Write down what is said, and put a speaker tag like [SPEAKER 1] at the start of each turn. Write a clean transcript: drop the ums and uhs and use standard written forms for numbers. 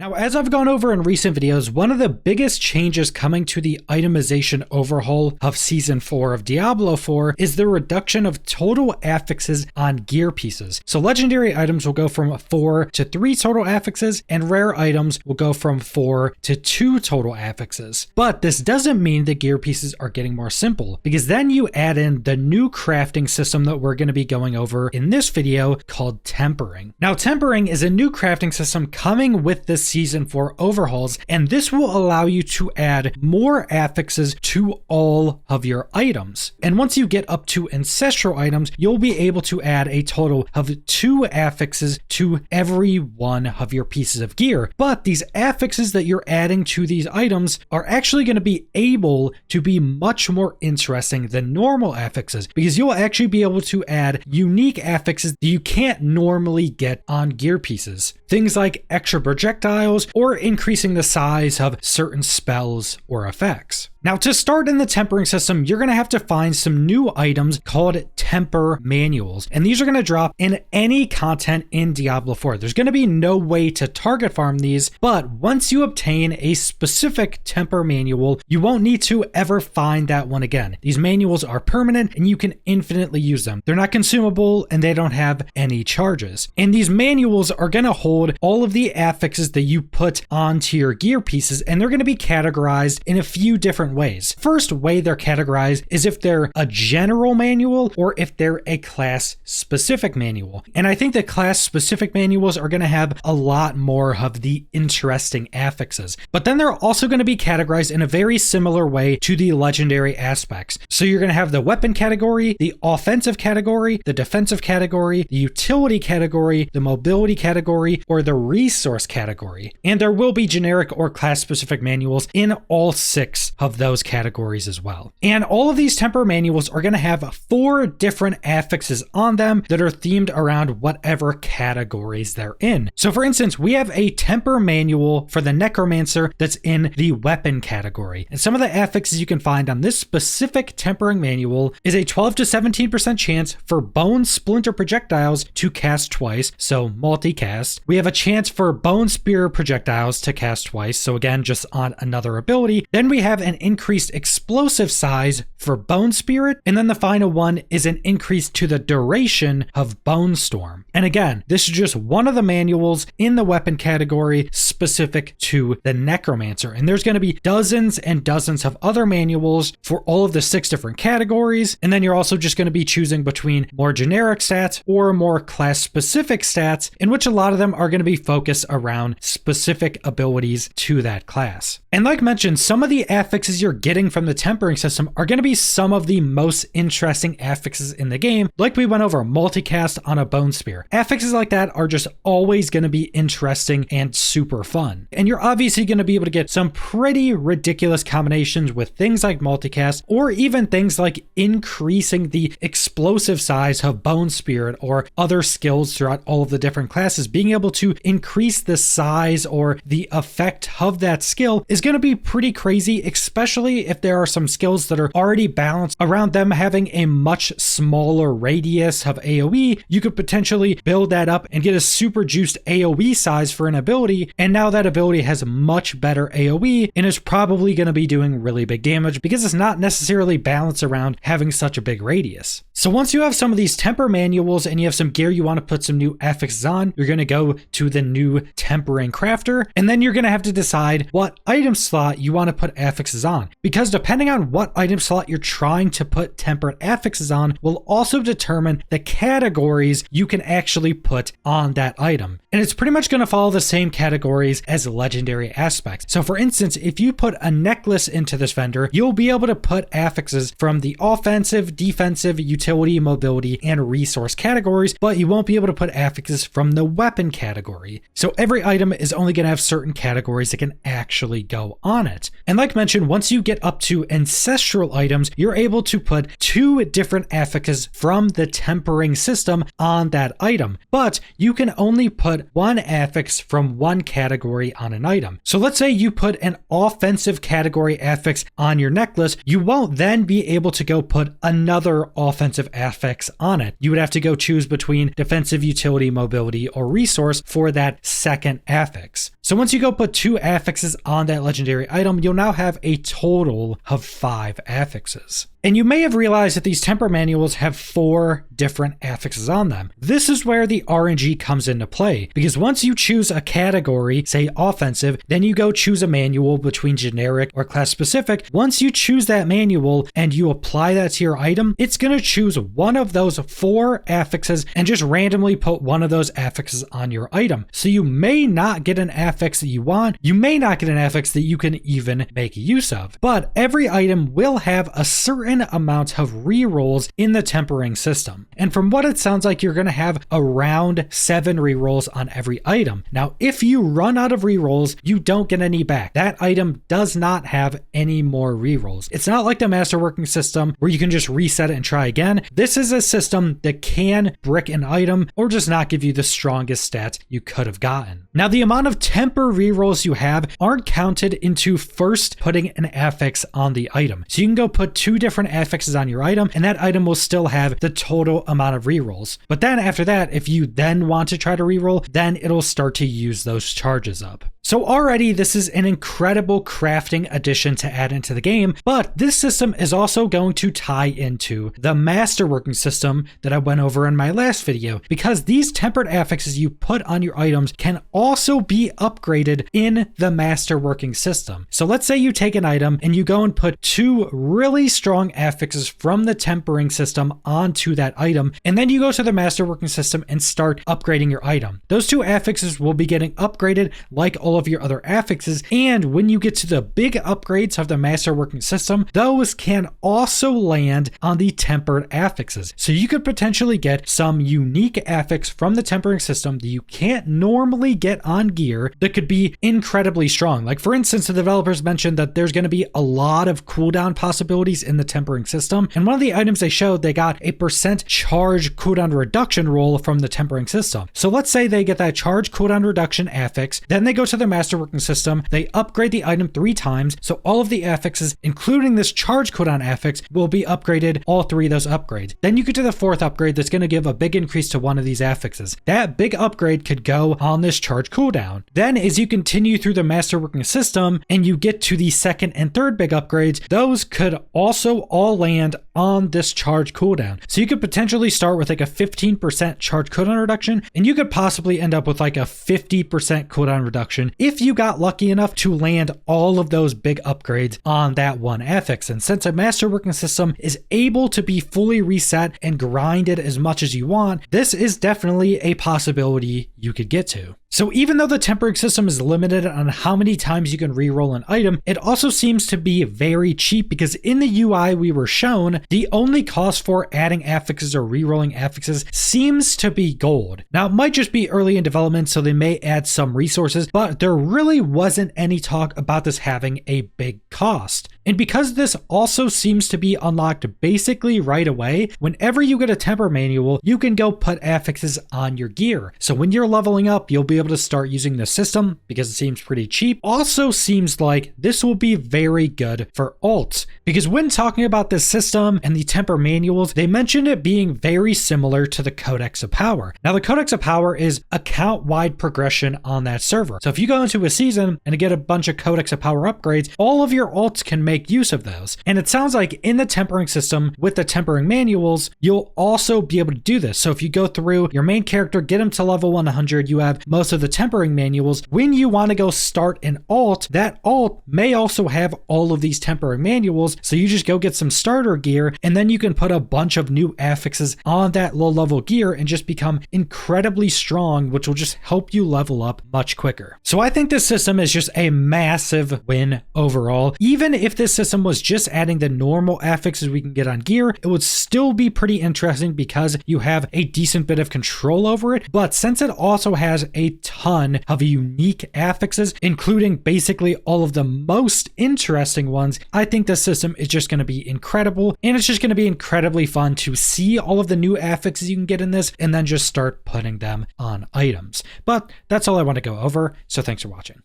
[SPEAKER 1] Now, as I've gone over in recent videos, one of the biggest changes coming to the itemization overhaul of Season 4 of Diablo 4 is the reduction of total affixes on gear pieces. So legendary items will go from 4 to 3 total affixes, and rare items will go from 4 to 2 total affixes. But this doesn't mean the gear pieces are getting more simple, because then you add in the new crafting system that we're going to be going over in this video called tempering. Now, tempering is a new crafting system coming with this Season 4 overhauls, and this will allow you to add more affixes to all of your items. And once you get up to ancestral items, you'll be able to add a total of 2 affixes to every one of your pieces of gear. But these affixes that you're adding to these items are actually going to be able to be much more interesting than normal affixes, because you'll actually be able to add unique affixes that you can't normally get on gear pieces. Things like extra projectiles or increasing the size of certain spells or effects. Now, to start in the tempering system, you're going to have to find some new items called temper manuals, and these are going to drop in any content in Diablo 4. There's going to be no way to target farm these, but once you obtain a specific temper manual, you won't need to ever find that one again. These manuals are permanent and you can infinitely use them. They're not consumable and they don't have any charges. And these manuals are going to hold all of the affixes that you put onto your gear pieces, and they're going to be categorized in a few different ways. First way they're categorized is if they're a general manual or if they're a class specific manual. And I think the class specific manuals are going to have a lot more of the interesting affixes. But then they're also going to be categorized in a very similar way to the legendary aspects. So you're going to have the weapon category, the offensive category, the defensive category, the utility category, the mobility category, or the resource category. And there will be generic or class specific manuals in all 6 of those categories as well. And all of these temper manuals are going to have 4 different affixes on them that are themed around whatever categories they're in. So for instance, we have a temper manual for the necromancer that's in the weapon category. And some of the affixes you can find on this specific tempering manual is a 12 to 17% chance for bone splinter projectiles to cast twice, so multicast. We have a chance for bone spear projectiles to cast twice, so again, just on another ability. Then we have an increased explosive size for Bone Spirit, and then the final one is an increase to the duration of Bone Storm. And again, this is just one of the manuals in the weapon category specific to the Necromancer, and there's going to be dozens and dozens of other manuals for all of the 6 different categories, and then you're also just going to be choosing between more generic stats or more class specific stats, in which a lot of them are going to be focused around specific abilities to that class. And like mentioned, some of the affixes you're getting from the tempering system are going to be some of the most interesting affixes in the game. Like we went over multicast on a bone spear. Affixes like that are just always going to be interesting and super fun. And you're obviously going to be able to get some pretty ridiculous combinations with things like multicast, or even things like increasing the explosive size of bone spirit or other skills throughout all of the different classes. Being able to increase the size or the effect of that skill is going to be pretty crazy, especially if there are some skills that are already balanced around them having a much smaller radius of AoE. You could potentially build that up and get a super juiced AoE size for an ability, and now that ability has much better AoE and is probably going to be doing really big damage because it's not necessarily balanced around having such a big radius. So once you have some of these temper manuals and you have some gear you want to put some new affixes on, you're going to go to the new tempering crafter, and then you're going to have to decide what item slot you want to put affixes on, because depending on what item slot you're trying to put tempered affixes on will also determine the categories you can actually put on that item. And it's pretty much going to follow the same categories as legendary aspects. So for instance, if you put a necklace into this vendor, you'll be able to put affixes from the offensive, defensive, utility, mobility, and resource categories, but you won't be able to put affixes from the weapon category. So every item is only going to have certain categories that can actually go on it. And like mentioned, once once you get up to ancestral items, you're able to put 2 different affixes from the tempering system on that item, but you can only put 1 affix from 1 category on an item. So let's say you put an offensive category affix on your necklace, you won't then be able to go put another offensive affix on it. You would have to go choose between defensive, utility, mobility, or resource for that second affix. So once you go put 2 affixes on that legendary item, you'll now have a total of 5 affixes. And you may have realized that these temper manuals have 4 different affixes on them. This is where the RNG comes into play, because once you choose a category, say offensive, then you go choose a manual between generic or class specific. Once you choose that manual and you apply that to your item, it's going to choose one of those 4 affixes and just randomly put one of those affixes on your item. So you may not get an affix that you want, you may not get an affix that you can even make use of, but every item will have a certain amount of rerolls in the tempering system. And from what it sounds like, you're going to have around 7 rerolls on every item. Now, if you run out of rerolls, you don't get any back. That item does not have any more rerolls. It's not like the Masterworking system where you can just reset it and try again. This is a system that can brick an item or just not give you the strongest stats you could have gotten. Now, the amount of temper rerolls you have aren't counted into first putting an affix on the item. So you can go put 2 different affixes on your item, and that item will still have the total amount of rerolls. But then after that, if you then want to try to reroll, then it'll start to use those charges up. So already this is an incredible crafting addition to add into the game, but this system is also going to tie into the Masterworking system that I went over in my last video, because these tempered affixes you put on your items can also be upgraded in the Masterworking system. So let's say you take an item and you go and put 2 really strong affixes from the tempering system onto that item, and then you go to the Masterworking system and start upgrading your item. Those 2 affixes will be getting upgraded like all of your other affixes, and when you get to the big upgrades of the Masterworking system, those can also land on the tempered affixes. So you could potentially get some unique affix from the tempering system that you can't normally get on gear that could be incredibly strong. Like for instance, the developers mentioned that there's going to be a lot of cooldown possibilities in the tempering system, and one of the items they showed, they got a % charge cooldown reduction roll from the tempering system. So let's say they get that charge cooldown reduction affix, then they go to the Masterworking system, they upgrade the item 3 times, so all of the affixes, including this charge cooldown affix, will be upgraded, all 3 of those upgrades. Then you get to the 4th upgrade that's going to give a big increase to one of these affixes. That big upgrade could go on this charge cooldown. Then as you continue through the Masterworking system and you get to the 2nd and 3rd big upgrades, those could also all land on this charge cooldown. So you could potentially start with like a 15% charge cooldown reduction, and you could possibly end up with like a 50% cooldown reduction if you got lucky enough to land all of those big upgrades on that one affix. And since a Masterworking system is able to be fully reset and grinded as much as you want, this is definitely a possibility you could get to. So even though the tempering system is limited on how many times you can reroll an item, it also seems to be very cheap, because in the UI we were shown, the only cost for adding affixes or rerolling affixes seems to be gold. Now it might just be early in development, so they may add some resources, but there really wasn't any talk about this having a big cost. And because this also seems to be unlocked basically right away, whenever you get a temper manual, you can go put affixes on your gear. So when you're leveling up, you'll be able to start using the system because it seems pretty cheap. Also seems like this will be very good for alts, because when talking about this system and the temper manuals, they mentioned it being very similar to the Codex of Power. Now the Codex of Power is account-wide progression on that server. So if you go into a season and get a bunch of Codex of Power upgrades, all of your alts can make use of those. And it sounds like in the tempering system with the tempering manuals, you'll also be able to do this. So if you go through your main character, get him to level 100, you have most of the tempering manuals. When you want to go start an alt, that alt may also have all of these tempering manuals. So you just go get some starter gear, and then you can put a bunch of new affixes on that low level gear and just become incredibly strong, which will just help you level up much quicker. So I think this system is just a massive win overall. Even if this system was just adding the normal affixes we can get on gear, it would still be pretty interesting because you have a decent bit of control over it. But since it also has a ton of unique affixes, including basically all of the most interesting ones. I think this system is just going to be incredible, and it's just going to be incredibly fun to see all of the new affixes you can get in this and then just start putting them on items. But that's all I want to go over, so thanks for watching.